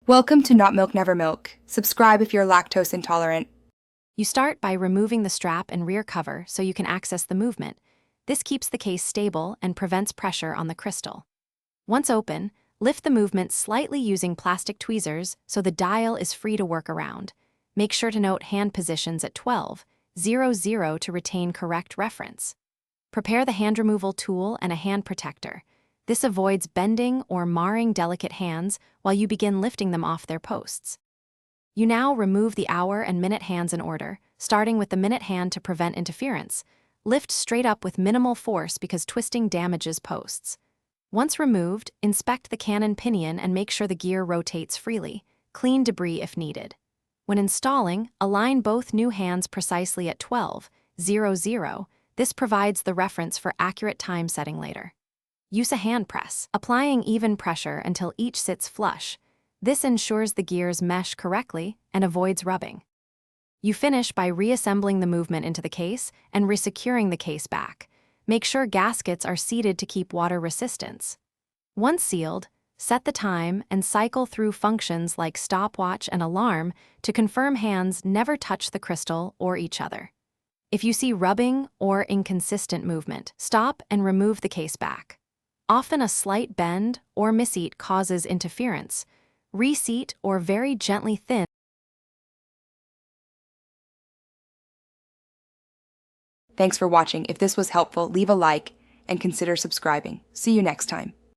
Welcome to Not Milk Never Milk. Subscribe if you're lactose intolerant. You start by removing the strap and rear cover so you can access the movement. This keeps the case stable and prevents pressure on the crystal. Once open, lift the movement slightly using plastic tweezers so the dial is free to work around. Make sure to note hand positions at 12:00 to retain correct reference. Prepare the hand removal tool and a hand protector. This avoids bending or marring delicate hands while you begin lifting them off their posts. You now remove the hour and minute hands in order, starting with the minute hand to prevent interference. Lift straight up with minimal force because twisting damages posts. Once removed, inspect the cannon pinion and make sure the gear rotates freely. Clean debris if needed. When installing, align both new hands precisely at 12:00. This provides the reference for accurate time setting later. Use a hand press, applying even pressure until each sits flush. This ensures the gears mesh correctly and avoids rubbing. You finish by reassembling the movement into the case and resecuring the case back. Make sure gaskets are seated to keep water resistance. Once sealed, set the time and cycle through functions like stopwatch and alarm to confirm hands never touch the crystal or each other. If you see rubbing or inconsistent movement, stop and remove the case back. Often a slight bend or misseat causes interference. Reseat or very gently thin. Thanks for watching. If this was helpful, leave a like and consider subscribing. See you next time.